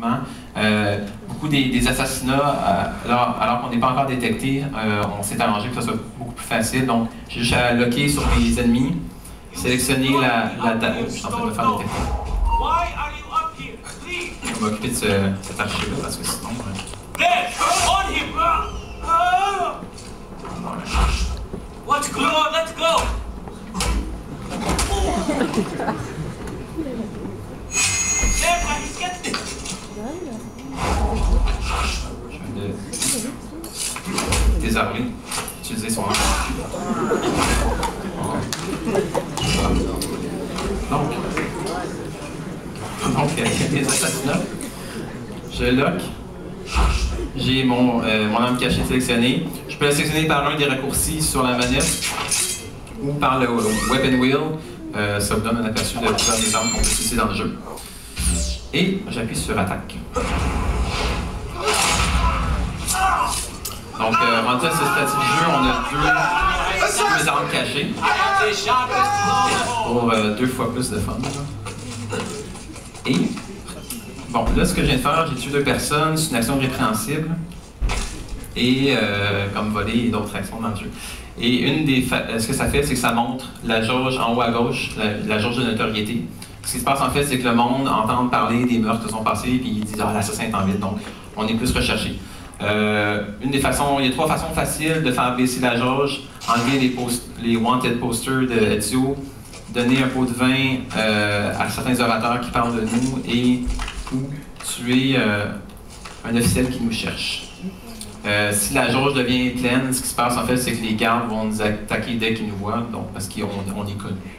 mouvement. Beaucoup des assassinats, alors qu'on n'est pas encore détecté, on s'est arrangé que ça soit beaucoup plus facile. Donc, j'ai juste à loquer sur mes ennemis, sélectionner la date. Je suis en train de me faire détecter. On va m'occuper de cet archer-là parce que sinon. Let's go! Let's go! Je viens de désarmer, utiliser son arme. Donc, les assassinats, je lock. J'ai mon arme cachée sélectionnée. Je peux la sélectionner par un des raccourcis sur la manette ou par le weapon wheel. Ça vous donne un aperçu de plusieurs des armes qu'on peut utiliser dans le jeu. Et j'appuie sur attaque. Donc, rendu à ce stade du jeu, on a deux armes cachées pour 2 fois plus de fun. Et, bon, là, ce que je viens de faire, j'ai tué 2 personnes, c'est une action répréhensible. Et, comme voler et d'autres actions dans le jeu. Et ce que ça fait, c'est que ça montre la jauge en haut à gauche, la jauge de notoriété. Ce qui se passe en fait, c'est que le monde entend parler des meurtres qui sont passés, puis ils disent « Ah, l'assassin est en ville », donc on est plus recherché. Il y a 3 façons faciles de faire baisser la jauge: enlever les wanted posters de Ezio, donner un pot de vin à certains orateurs qui parlent de nous et ou tuer un officiel qui nous cherche. Si la jauge devient pleine, ce qui se passe en fait, c'est que les gardes vont nous attaquer dès qu'ils nous voient, donc parce qu'on est connus.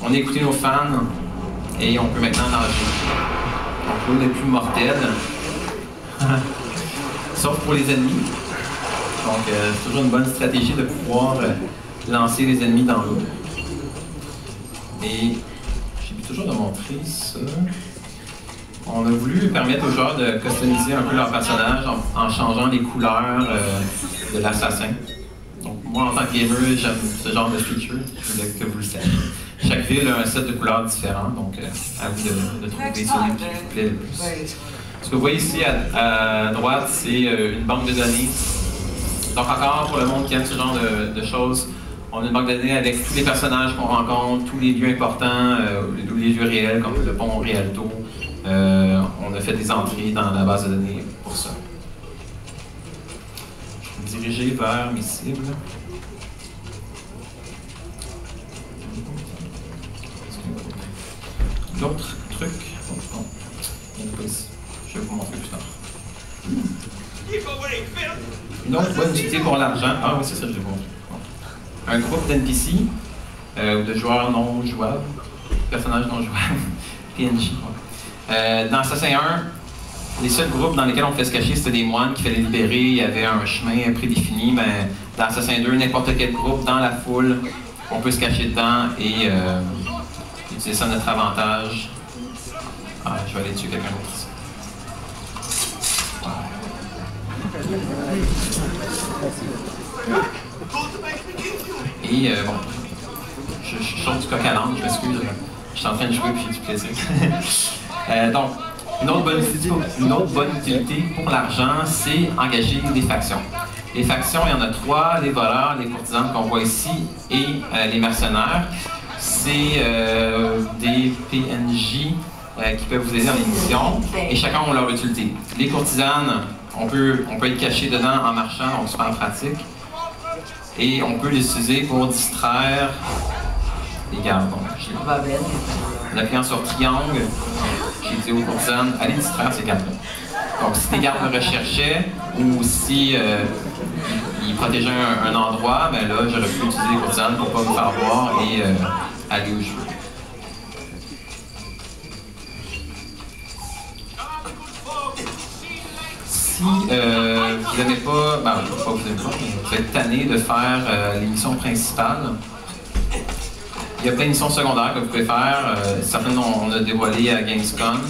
On a écouté nos fans et on peut maintenant nager. Donc l'eau n'est plus mortelle, sauf pour les ennemis. Donc c'est toujours une bonne stratégie de pouvoir lancer les ennemis dans l'eau. Et j'ai toujours de montrer ça. On a voulu permettre aux joueurs de customiser un peu leur personnage en changeant les couleurs de l'assassin. Donc moi, en tant que gamer, j'aime ce genre de feature, je voulais que vous le sachiez. Chaque ville a un set de couleurs différents, donc à vous de trouver celui qui vous plaît le plus. Ce que vous voyez ici à droite, c'est une banque de données. Donc encore, pour le monde qui aime ce genre de choses, on a une banque de données avec tous les personnages qu'on rencontre, tous les lieux importants, les lieux réels comme le pont Rialto. On a fait des entrées dans la base de données pour ça. Je vais me diriger vers mes cibles. D'autres trucs? Non, il n'y en a pas ici. Je vais vous montrer plus tard. Une autre bonne utilité pour l'argent. Ah oui, c'est ça, je vais vous montrer. Un groupe d'NPC, ou de joueurs non jouables, personnages non jouables, PNJ. Dans Assassin 1, les seuls groupes dans lesquels on pouvait se cacher, c'était des moines qui fallait libérer, il y avait un chemin prédéfini, mais dans Assassin 2, n'importe quel groupe dans la foule, on peut se cacher dedans et utiliser ça à notre avantage. Ah, je vais aller tuer quelqu'un d'autre ici. Et bon, je sors du coq à l'âne, je m'excuse, je suis en train de jouer puis j'ai du plaisir. Donc, une autre bonne utilité pour l'argent, c'est engager des factions. Les factions, il y en a 3, les voleurs, les courtisans qu'on voit ici et les mercenaires. C'est des PNJ qui peuvent vous aider dans les missions et chacun a leur utilité. Les courtisanes, on peut être caché dedans en marchant, donc super pratique. Et on peut les utiliser pour distraire les gardes. Donc, en appuyant sur triangle, j'ai dit aux courtisanes, allez distraire ces gardes-là. Donc, si les gardes me recherchaient ou si ils protégeaient un endroit, ben là, j'aurais pu utiliser les courtisanes pour ne pas me faire voir et aller où je veux. Si vous n'aimez pas, ben, pas vous n'aimez pas, mais vous êtes tanné de faire les missions principales, il y a plein de missions secondaires que vous pouvez faire. Certaines on a dévoilées à Gamescom.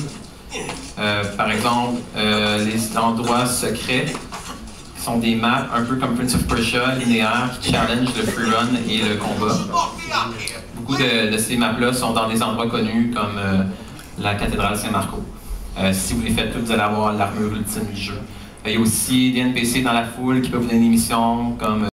Par exemple, les endroits secrets qui sont des maps un peu comme Prince of Persia, linéaires, qui challenge le freerun et le combat. Beaucoup de ces maps-là sont dans des endroits connus comme la cathédrale Saint-Marco. Si vous les faites toutes, vous allez avoir l'armure ultime du jeu. Il y a aussi des NPC dans la foule qui peuvent vous donner des missions, comme